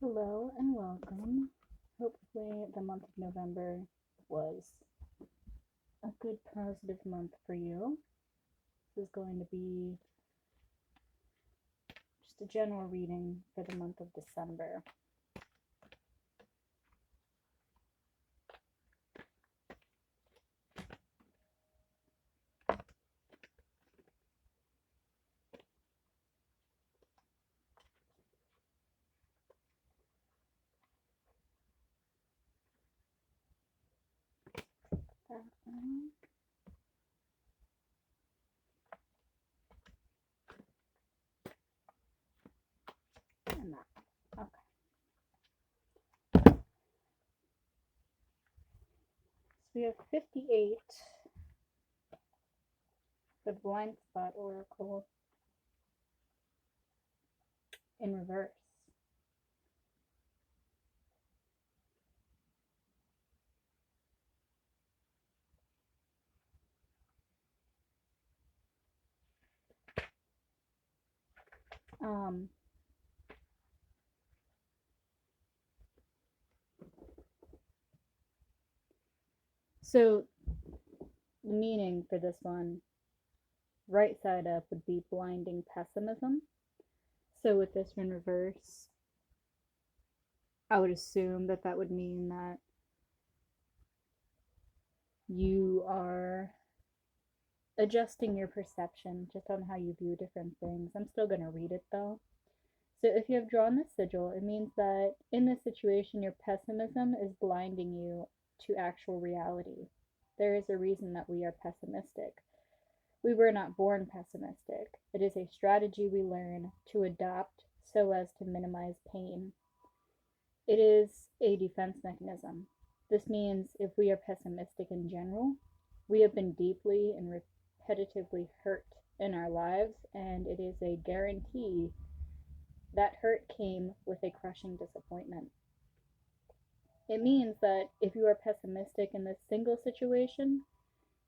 Hello and welcome. Hopefully, the month of November was a good positive month for you. This is going to be just a general reading for the month of December. That one. And that. Okay. So we have 58, the Blind Spot Oracle in reverse. Um, so the meaning for this one, right side up, would be blinding pessimism. So with this in reverse, I would assume that that would mean that you are adjusting your perception just on how you view different things. I'm still going to read it though. So, if you have drawn this sigil, it means that in this situation, your pessimism is blinding you to actual reality. There is a reason that we are pessimistic. We were not born pessimistic. It is a strategy we learn to adopt so as to minimize pain. It is a defense mechanism. This means if we are pessimistic in general, we have been deeply and repetitively hurt in our lives, and it is a guarantee that hurt came with a crushing disappointment. It means that if you are pessimistic in this single situation,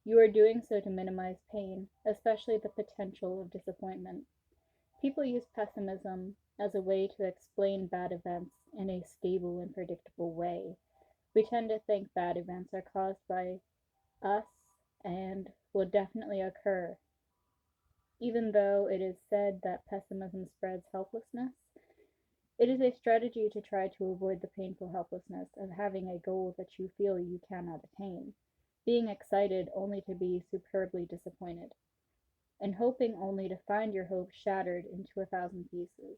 you are doing so to minimize pain, especially the potential of disappointment. People use pessimism as a way to explain bad events in a stable and predictable way. We tend to think bad events are caused by us and will definitely occur. Even though it is said that pessimism spreads helplessness, it is a strategy to try to avoid the painful helplessness of having a goal that you feel you cannot attain, being excited only to be superbly disappointed, and hoping only to find your hope shattered into 1,000 pieces.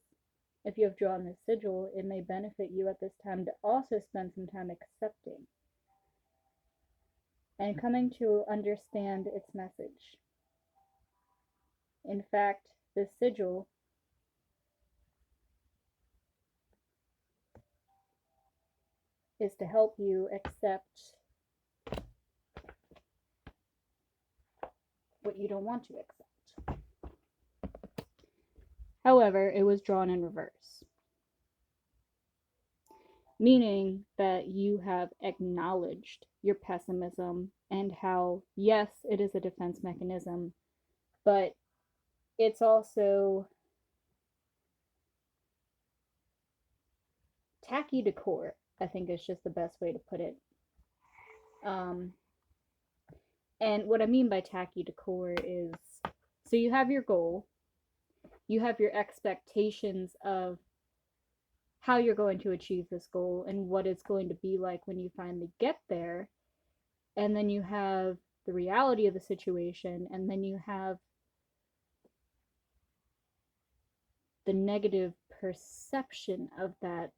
If you have drawn this sigil, it may benefit you at this time to also spend some time accepting and coming to understand its message. In fact, this sigil is to help you accept what you don't want to accept. However, it was drawn in reverse, meaning that you have acknowledged your pessimism and how, yes, it is a defense mechanism, but it's also tacky to core, I think is just the best way to put it. Um, and what I mean by tacky to core is so you have your goal, you have your expectations of how you're going to achieve this goal and what it's going to be like when you finally get there. And then you have the reality of the situation, and then you have the negative perception of that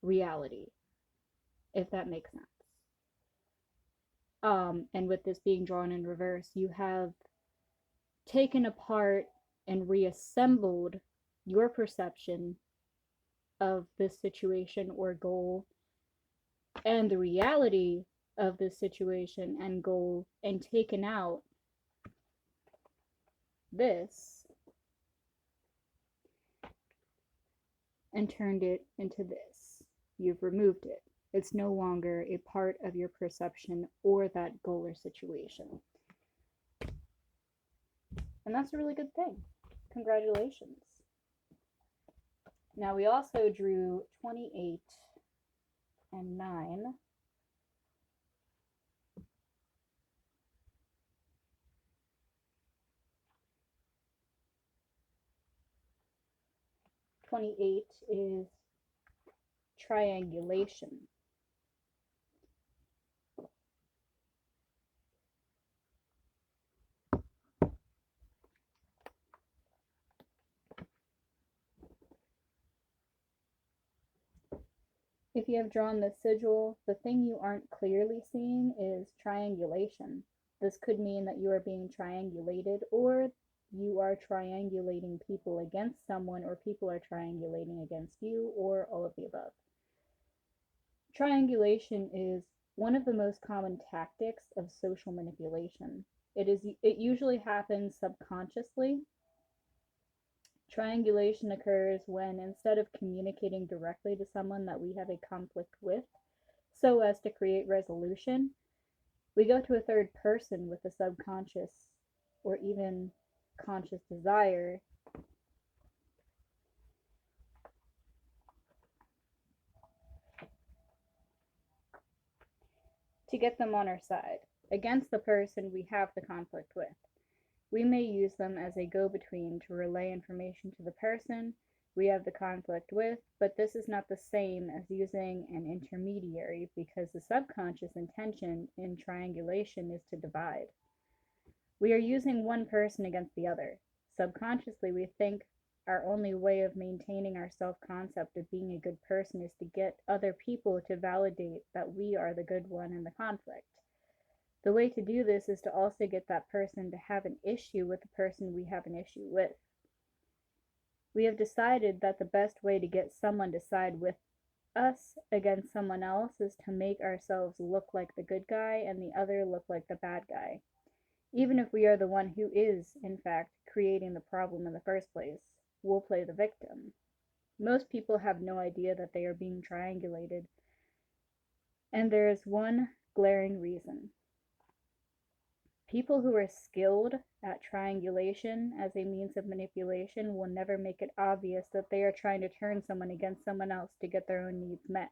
reality, if that makes sense. And with this being drawn in reverse, you have taken apart and reassembled your perception of this situation or goal and the reality of this situation and goal and taken out this and turned it into this. You've removed it. It's no longer a part of your perception or that goal or situation. And that's a really good thing. Congratulations. Now we also drew 28 and 9. 28 is triangulation. If you have drawn this sigil, the thing you aren't clearly seeing is triangulation. This could mean that you are being triangulated, or you are triangulating people against someone, or people are triangulating against you, or all of the above. Triangulation is one of the most common tactics of social manipulation. It usually happens subconsciously. Triangulation occurs when, instead of communicating directly to someone that we have a conflict with, so as to create resolution, we go to a third person with a subconscious or even conscious desire to get them on our side, against the person we have the conflict with. We may use them as a go-between to relay information to the person we have the conflict with, but this is not the same as using an intermediary, because the subconscious intention in triangulation is to divide. We are using one person against the other. Subconsciously, we think our only way of maintaining our self-concept of being a good person is to get other people to validate that we are the good one in the conflict. The way to do this is to also get that person to have an issue with the person we have an issue with. We have decided that the best way to get someone to side with us against someone else is to make ourselves look like the good guy and the other look like the bad guy, even if we are the one who is, in fact, creating the problem in the first place. We'll play the victim. Most people have no idea that they are being triangulated, and there is one glaring reason. People who are skilled at triangulation as a means of manipulation will never make it obvious that they are trying to turn someone against someone else to get their own needs met.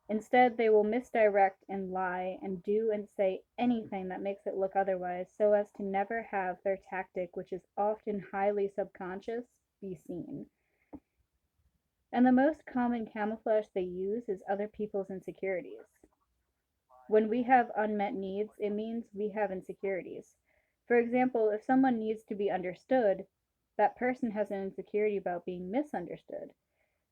Instead, they will misdirect and lie and do and say anything that makes it look otherwise, so as to never have their tactic, which is often highly subconscious, be seen. And the most common camouflage they use is other people's insecurities. When we have unmet needs, it means we have insecurities. For example, if someone needs to be understood, that person has an insecurity about being misunderstood.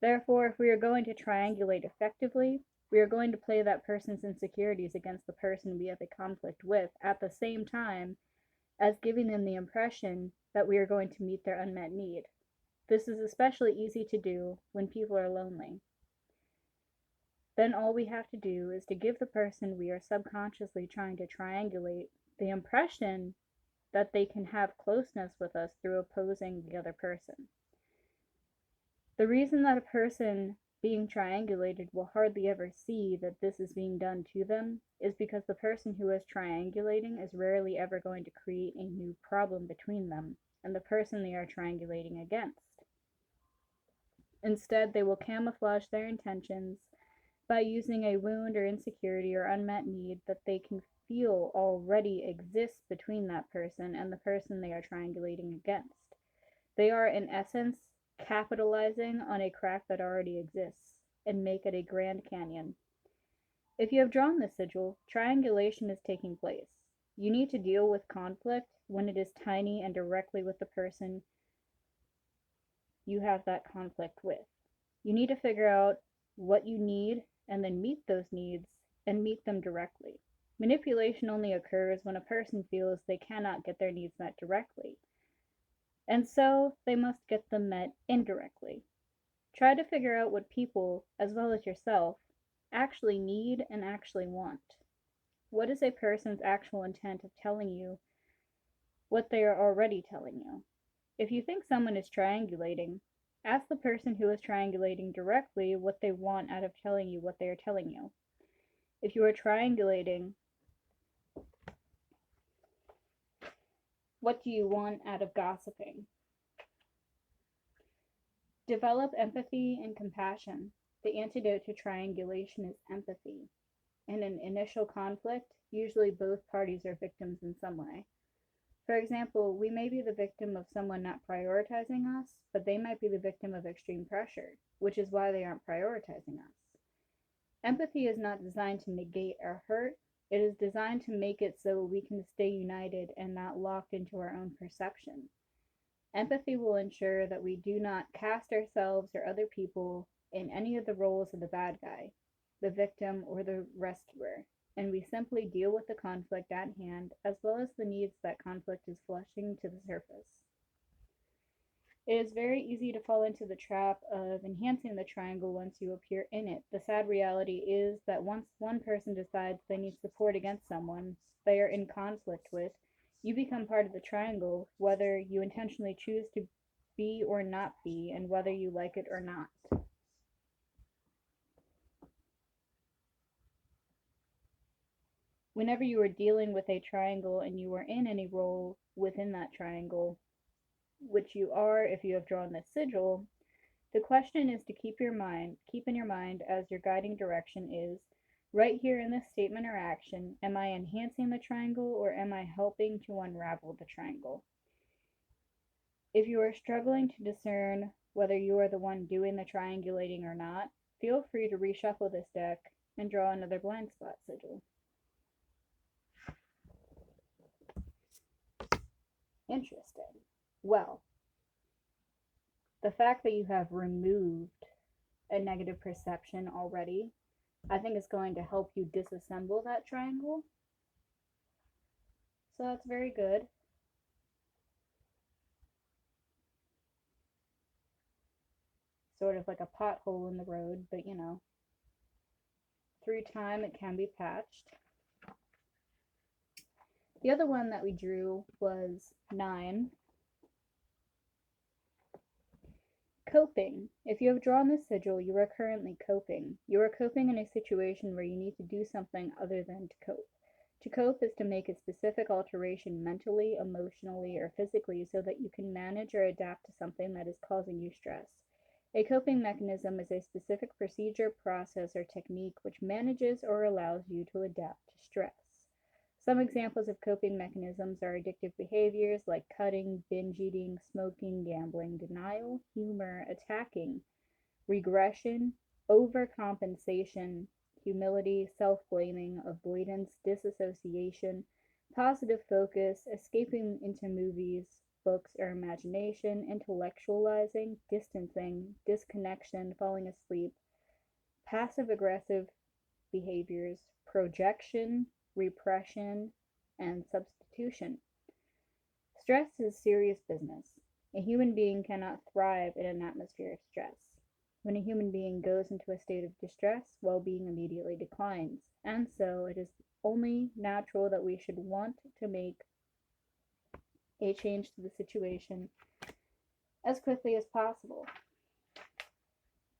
Therefore, if we are going to triangulate effectively, we are going to play that person's insecurities against the person we have a conflict with, at the same time as giving them the impression that we are going to meet their unmet need. This is especially easy to do when people are lonely. Then all we have to do is to give the person we are subconsciously trying to triangulate the impression that they can have closeness with us through opposing the other person. The reason that a person being triangulated will hardly ever see that this is being done to them is because the person who is triangulating is rarely ever going to create a new problem between them and the person they are triangulating against. Instead, they will camouflage their intentions by using a wound or insecurity or unmet need that they can feel already exists between that person and the person they are triangulating against. They are, in essence, capitalizing on a crack that already exists and make it a Grand Canyon. If you have drawn this sigil, triangulation is taking place. You need to deal with conflict when it is tiny and directly with the person you have that conflict with. You need to figure out what you need and then meet those needs and meet them directly. Manipulation only occurs when a person feels they cannot get their needs met directly, and so they must get them met indirectly. Try to figure out what people, as well as yourself, actually need and actually want. What is a person's actual intent of telling you what they are already telling you? If you think someone is triangulating, ask the person who is triangulating directly what they want out of telling you what they are telling you. If you are triangulating, what do you want out of gossiping? Develop empathy and compassion. The antidote to triangulation is empathy. In an initial conflict, usually both parties are victims in some way. For example, we may be the victim of someone not prioritizing us, but they might be the victim of extreme pressure, which is why they aren't prioritizing us. Empathy is not designed to negate our hurt, it is designed to make it so we can stay united and not locked into our own perception. Empathy will ensure that we do not cast ourselves or other people in any of the roles of the bad guy, the victim, or the rescuer, and we simply deal with the conflict at hand as well as the needs that conflict is flushing to the surface. It is very easy to fall into the trap of enhancing the triangle once you appear in it. The sad reality is that once one person decides they need support against someone they are in conflict with, you become part of the triangle, whether you intentionally choose to be or not be, and whether you like it or not. Whenever you are dealing with a triangle and you are in any role within that triangle, which you are if you have drawn this sigil, the question is to keep in your mind as your guiding direction is right here in this statement or action, am I enhancing the triangle or am I helping to unravel the triangle? If you are struggling to discern whether you are the one doing the triangulating or not, feel free to reshuffle this deck and draw another blind spot sigil. Interesting. Well, the fact that you have removed a negative perception already, I think is going to help you disassemble that triangle. So that's very good. Sort of like a pothole in the road, but through time it can be patched. The other one that we drew was 9. Coping. If you have drawn this sigil, you are currently coping. You are coping in a situation where you need to do something other than to cope. To cope is to make a specific alteration mentally, emotionally, or physically so that you can manage or adapt to something that is causing you stress. A coping mechanism is a specific procedure, process, or technique which manages or allows you to adapt to stress. Some examples of coping mechanisms are addictive behaviors like cutting, binge eating, smoking, gambling, denial, humor, attacking, regression, overcompensation, humility, self blaming, avoidance, disassociation, positive focus, escaping into movies, books, or imagination, intellectualizing, distancing, disconnection, falling asleep, passive aggressive behaviors, projection, repression, and substitution. Stress is serious business. A human being cannot thrive in an atmosphere of stress. When a human being goes into a state of distress, well being immediately declines, and so it is only natural that we should want to make a change to the situation as quickly as possible.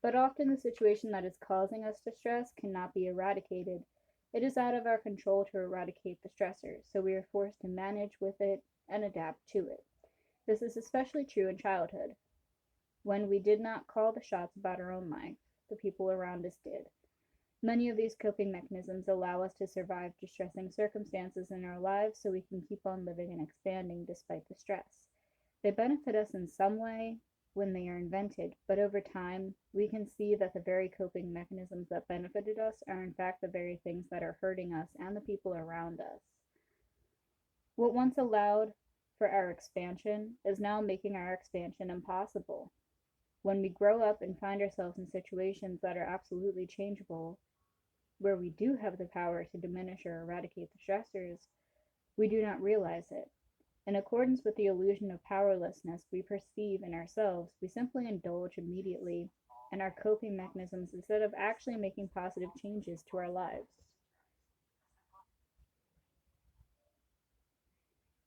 But often the situation that is causing us distress cannot be eradicated. It is out of our control to eradicate the stressor, so we are forced to manage with it and adapt to it. This is especially true in childhood, when we did not call the shots about our own life, the people around us did. Many of these coping mechanisms allow us to survive distressing circumstances in our lives so we can keep on living and expanding despite the stress. They benefit us in some way when they are invented, but over time, we can see that the very coping mechanisms that benefited us are in fact the very things that are hurting us and the people around us. What once allowed for our expansion is now making our expansion impossible. When we grow up and find ourselves in situations that are absolutely changeable, where we do have the power to diminish or eradicate the stressors, we do not realize it. In accordance with the illusion of powerlessness we perceive in ourselves, we simply indulge immediately in our coping mechanisms instead of actually making positive changes to our lives.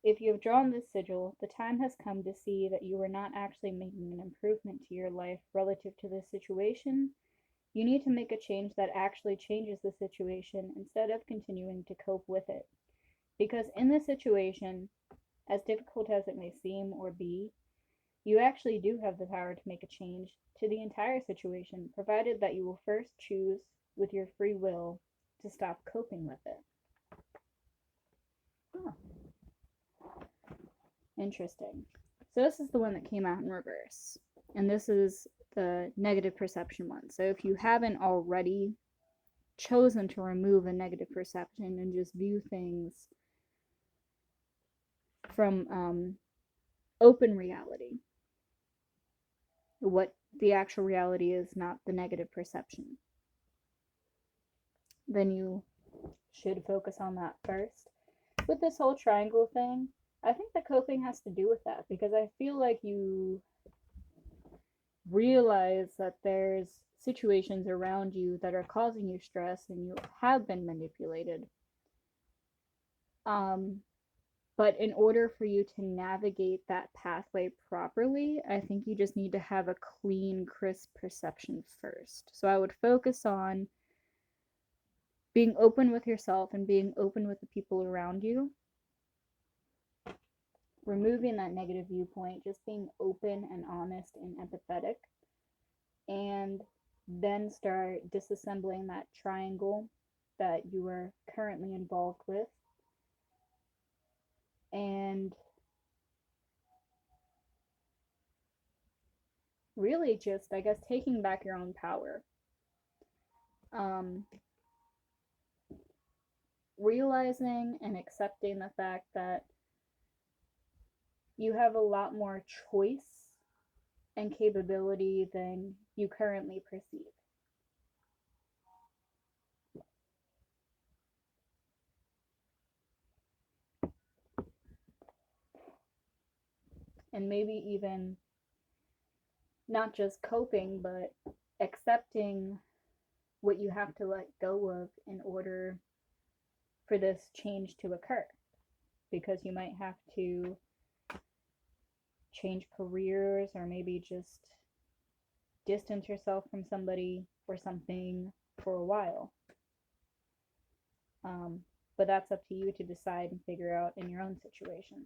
If you have drawn this sigil, the time has come to see that you are not actually making an improvement to your life relative to this situation. You need to make a change that actually changes the situation instead of continuing to cope with it. Because in this situation, as difficult as it may seem or be, You actually do have the power to make a change to the entire situation, provided that you will first choose with your free will to stop coping with it. Oh, interesting. So this is the one that came out in reverse. And this is the negative perception one. So if you haven't already chosen to remove a negative perception and just view things from open reality, what the actual reality is, not the negative perception, then you should focus on that first. With this whole triangle thing, I think the coping has to do with that because I feel like you realize that there's situations around you that are causing you stress and you have been manipulated. Um, but in order for you to navigate that pathway properly, I think you just need to have a clean, crisp perception first. So I would focus on being open with yourself and being open with the people around you, removing that negative viewpoint, just being open and honest and empathetic, and then start disassembling that triangle that you are currently involved with, and really just, I guess, taking back your own power. Um, Realizing and accepting the fact that you have a lot more choice and capability than you currently perceive. And maybe even not just coping, but accepting what you have to let go of in order for this change to occur. Because you might have to change careers or maybe just distance yourself from somebody or something for a while. But that's up to you to decide and figure out in your own situation.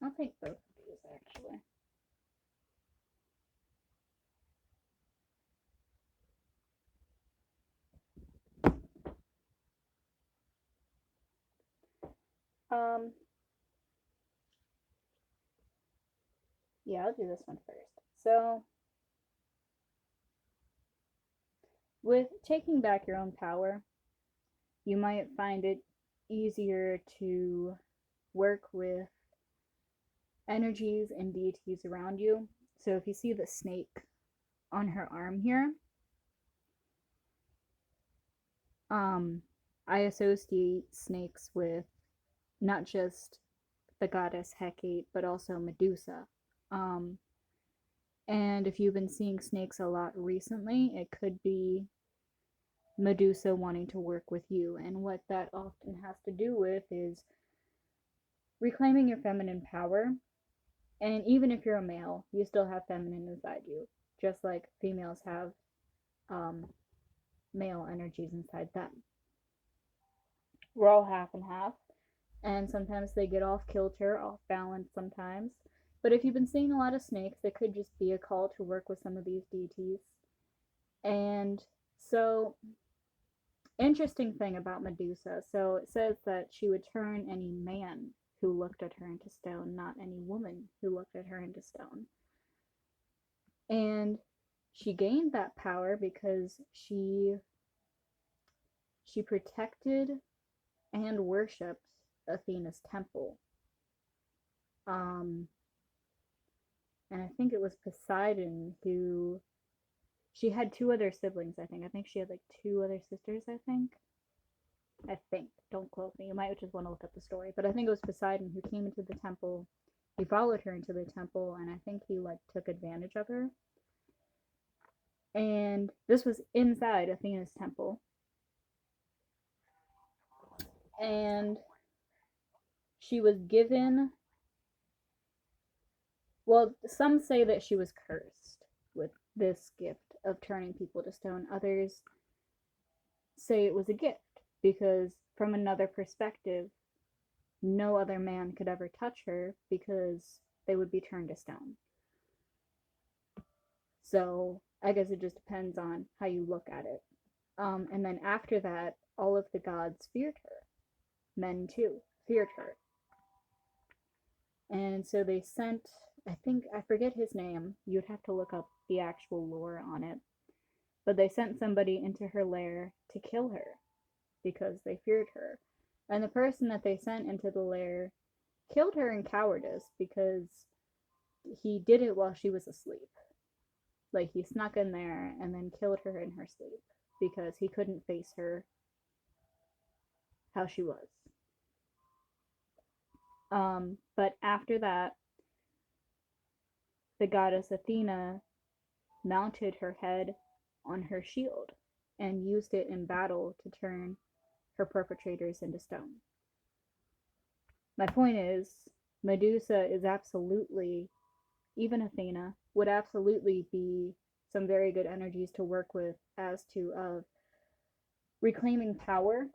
I'll take both of these actually. Um, yeah, I'll do this one first. So, with taking back your own power, you might find it easier to work with energies and deities around you. So, if you see the snake on her arm here, um, I associate snakes with not just the goddess Hecate, but also Medusa. Um, and if you've been seeing snakes a lot recently, it could be Medusa wanting to work with you. And what that often has to do with is reclaiming your feminine power. And even if you're a male, you still have feminine inside you, just like females have um, male energies inside them. We're all half and half, and sometimes they get off kilter, off balance sometimes. But if you've been seeing a lot of snakes, it could just be a call to work with some of these deities. And so, interesting thing about Medusa. So it says that she would turn any man who looked at her into stone, not any woman who looked at her into stone. And she gained that power because she protected and worshipped Athena's temple. Um, and I think it was Poseidon who she had two other siblings. I think she had like two other sisters. I think. Don't quote me. You might just want to look up the story. But I think it was Poseidon who came into the temple. He followed her into the temple, and I think he like took advantage of her. And this was inside Athena's temple. And she was given well, some say that she was cursed with this gift of turning people to stone. Others say it was a gift because, from another perspective, no other man could ever touch her because they would be turned to stone. So I guess it just depends on how you look at it. And then after that, all of the gods feared her. Men too feared her. And so they sent, I think, I forget his name. You'd have to look up the actual lore on it. But they sent somebody into her lair to kill her because they feared her. And the person that they sent into the lair killed her in cowardice because he did it while she was asleep. Like, he snuck in there and then killed her in her sleep because he couldn't face her how she was. But after that, the goddess Athena mounted her head on her shield and used it in battle to turn her perpetrators into stone. My point is, Medusa is absolutely, even Athena, would absolutely be some very good energies to work with as to reclaiming power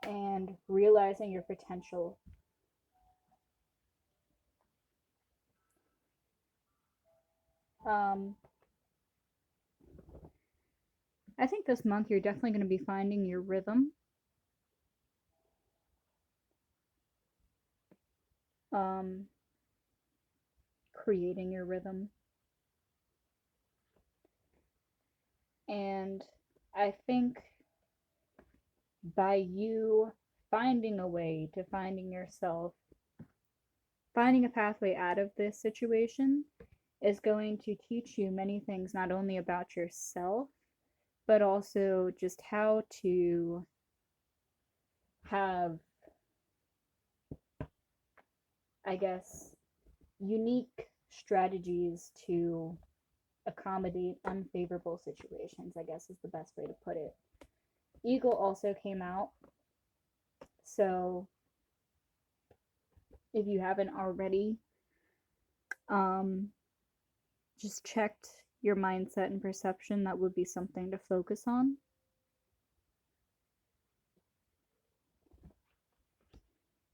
and realizing your potential. I think this month you're definitely going to be finding your rhythm. Creating your rhythm. And I think by you finding a way to finding yourself, finding a pathway out of this situation is going to teach you many things, not only about yourself, but also just how to have, I guess, unique strategies to accommodate unfavorable situations, I guess is the best way to put it. Eagle also came out, so if you haven't already, just checked your mindset and perception, that would be something to focus on.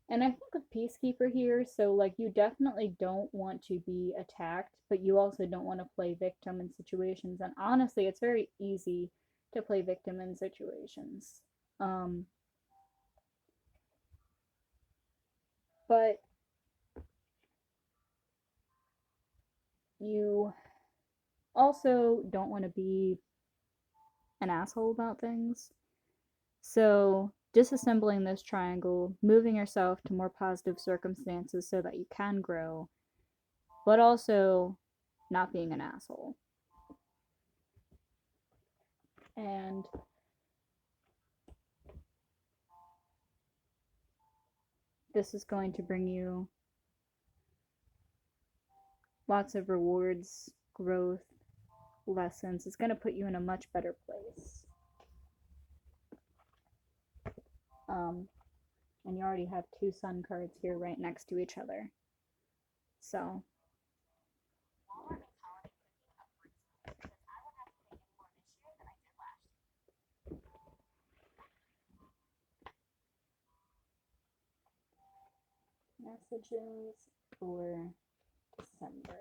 And I think of Peacekeeper here, so like you definitely don't want to be attacked, but you also don't want to play victim in situations. And honestly, it's very easy to play victim in situations. But you also don't want to be an asshole about things. So, disassembling this triangle, moving yourself to more positive circumstances so that you can grow, but also not being an asshole. And this is going to bring you lots of rewards, growth, lessons. It's going to put you in a much better place. And you already have 2 sun cards here right next to each other. So, messages for December.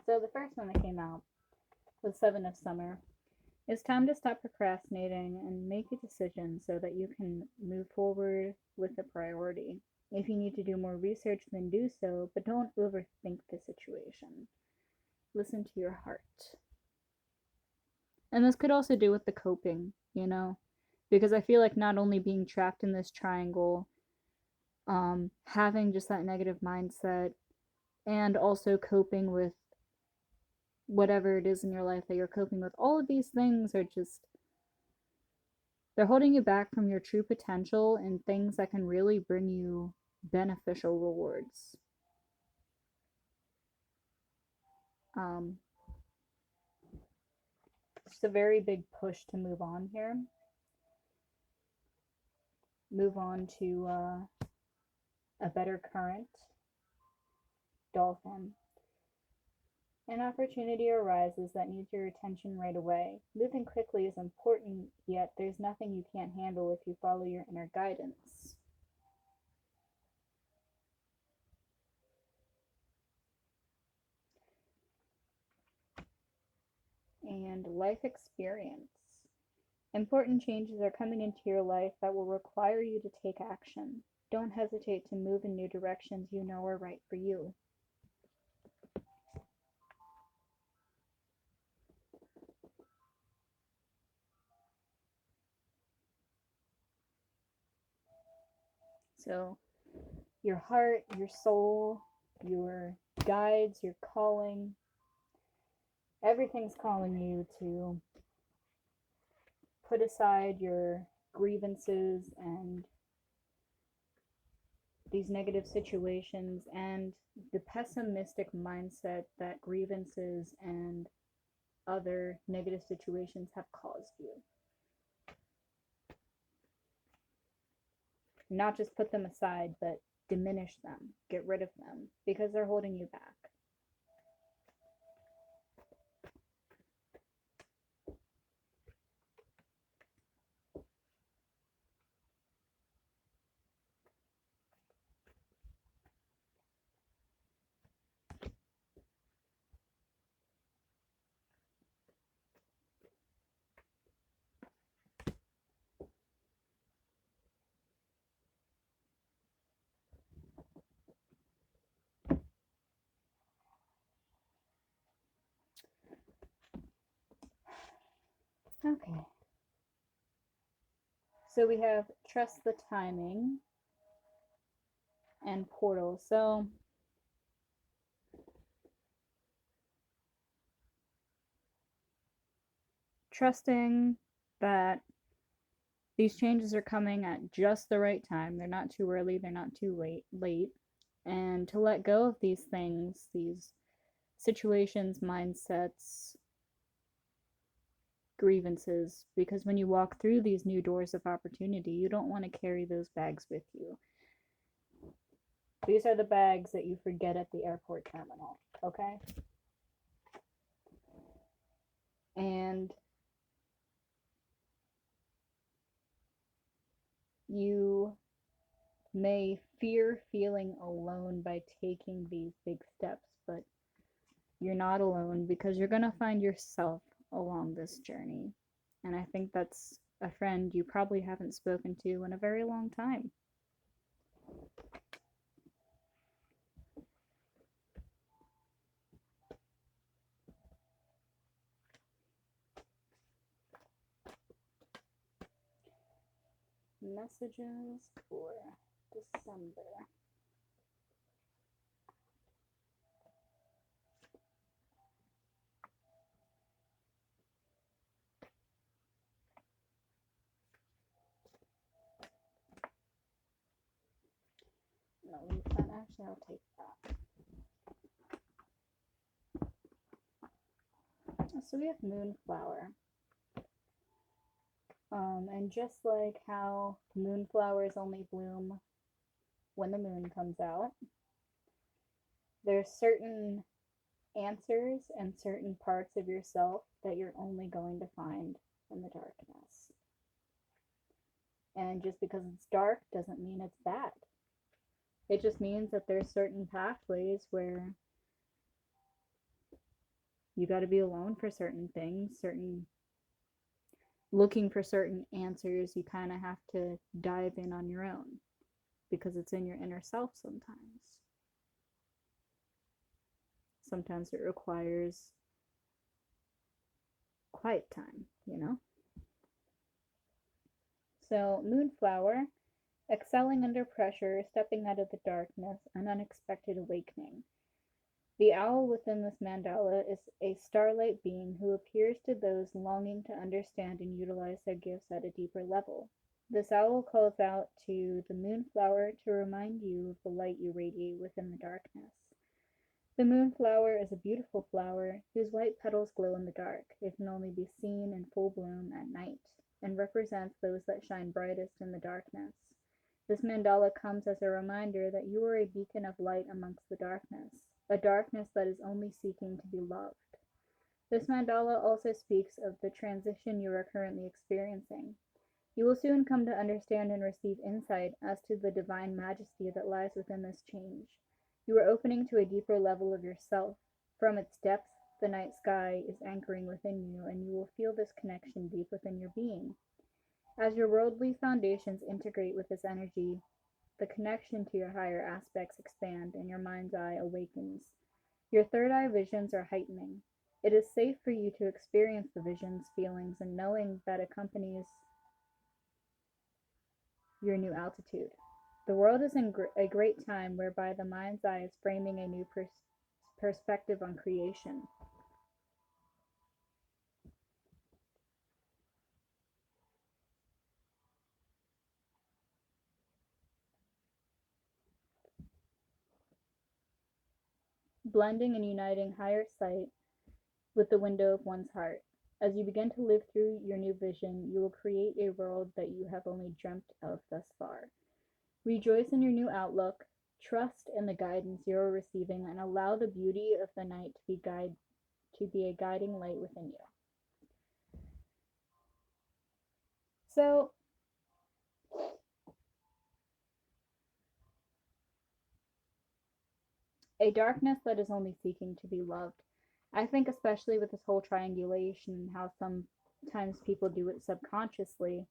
So the first one that came out was 7 of Summer. It's time to stop procrastinating and make a decision so that you can move forward with the priority. If you need to do more research, then do so, but don't overthink the situation. Listen to your heart. And this could also do with the coping, because I feel like not only being trapped in this triangle, having just that negative mindset, and also coping with whatever it is in your life that you're coping with, all of these things are just, they're holding you back from your true potential and things that can really bring you beneficial rewards. Um, just a very big push to move on here. Move on to a better current. Dolphin. An opportunity arises that needs your attention right away. Moving quickly is important, yet there's nothing you can't handle if you follow your inner guidance. And life experience. Important changes are coming into your life that will require you to take action. Don't hesitate to move in new directions you know are right for you. So, your heart, your soul, your guides, your calling, everything's calling you to put aside your grievances and these negative situations and the pessimistic mindset that grievances and other negative situations have caused you. Not just put them aside, but diminish them, get rid of them, because they're holding you back. Okay. So we have trust the timing and portal. So trusting that these changes are coming at just the right time. They're not too early, they're not too late. And to let go of these things, these situations, mindsets, grievances, because when you walk through these new doors of opportunity, you don't want to carry those bags with you. These are the bags that you forget at the airport terminal, okay? And you may fear feeling alone by taking these big steps, but you're not alone because you're going to find yourself along this journey. And I think that's a friend you probably haven't spoken to in a very long time. Messages for December. No, leave that. Actually, I'll take that. So we have Moonflower. And just like how moonflowers only bloom when the moon comes out, there's certain answers and certain parts of yourself that you're only going to find in the darkness. And just because it's dark doesn't mean it's bad. It just means that there's certain pathways where you got to be alone for certain things, certain looking for certain answers, you kind of have to dive in on your own because it's in your inner self sometimes. Sometimes it requires quiet time, you know? So, Moonflower, excelling under pressure, stepping out of the darkness, an unexpected awakening. The owl within this mandala is a starlight being who appears to those longing to understand and utilize their gifts at a deeper level. This owl calls out to the moonflower to remind you of the light you radiate within the darkness. The moonflower is a beautiful flower whose white petals glow in the dark. It can only be seen in full bloom at night and represents those that shine brightest in the darkness. This mandala comes as a reminder that you are a beacon of light amongst the darkness, a darkness that is only seeking to be loved. This mandala also speaks of the transition you are currently experiencing. You will soon come to understand and receive insight as to the divine majesty that lies within this change. You are opening to a deeper level of yourself. From its depths, the night sky is anchoring within you, and you will feel this connection deep within your being. As your worldly foundations integrate with this energy, the connection to your higher aspects expand and your mind's eye awakens. Your third eye visions are heightening. It is safe for you to experience the visions, feelings, and knowing that accompanies your new altitude. The world is in a great time whereby the mind's eye is framing a new perspective on creation. Blending and uniting higher sight with the window of one's heart. As you begin to live through your new vision, you will create a world that you have only dreamt of thus far. Rejoice in your new outlook, trust in the guidance you are receiving, and allow the beauty of the night to be a guiding light within you. So, a darkness that is only seeking to be loved. I think, especially with this whole triangulation and how sometimes people do it subconsciously,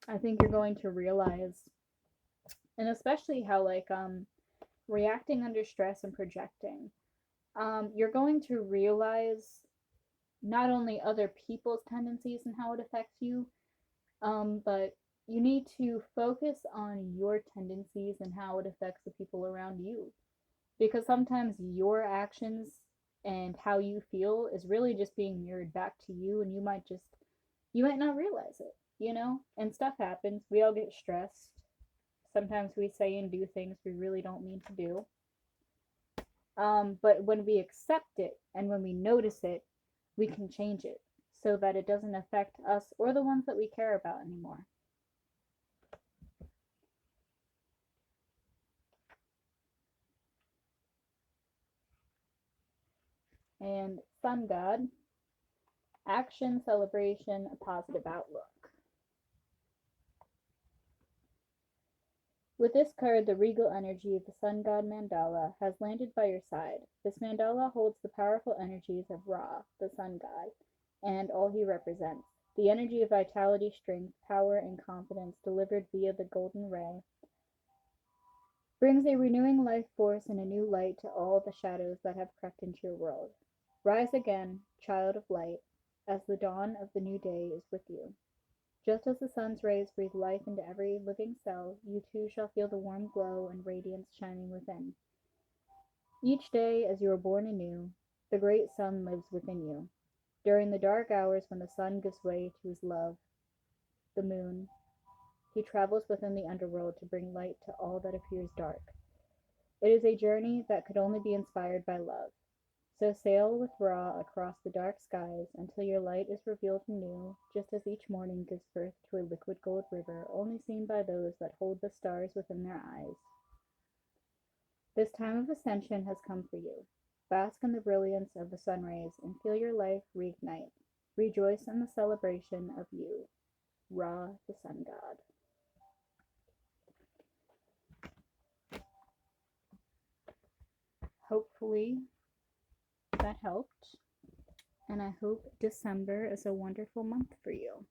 I think you're going to realize, and especially how, like, reacting under stress and projecting, you're going to realize not only other people's tendencies and how it affects you, but you need to focus on your tendencies and how it affects the people around you. Because sometimes your actions and how you feel is really just being mirrored back to you, and you might not realize it, you know? And stuff happens. We all get stressed. Sometimes we say and do things we really don't mean to do. But when we accept it and when we notice it, we can change it so that it doesn't affect us or the ones that we care about anymore. And Sun God, action, celebration, a positive outlook. With this card, the regal energy of the Sun God Mandala has landed by your side. This mandala holds the powerful energies of Ra, the Sun God, and all he represents. The energy of vitality, strength, power, and confidence delivered via the golden ray brings a renewing life force and a new light to all the shadows that have crept into your world. Rise again, child of light, as the dawn of the new day is with you. Just as the sun's rays breathe life into every living cell, you too shall feel the warm glow and radiance shining within. Each day, as you are born anew, the great sun lives within you. During the dark hours when the sun gives way to his love, the moon, he travels within the underworld to bring light to all that appears dark. It is a journey that could only be inspired by love. So sail with Ra across the dark skies until your light is revealed anew, just as each morning gives birth to a liquid gold river only seen by those that hold the stars within their eyes. This time of ascension has come for you. Bask in the brilliance of the sun rays and feel your life reignite. Rejoice in the celebration of you, Ra, the sun god. Hopefully, that helped. And I hope December is a wonderful month for you.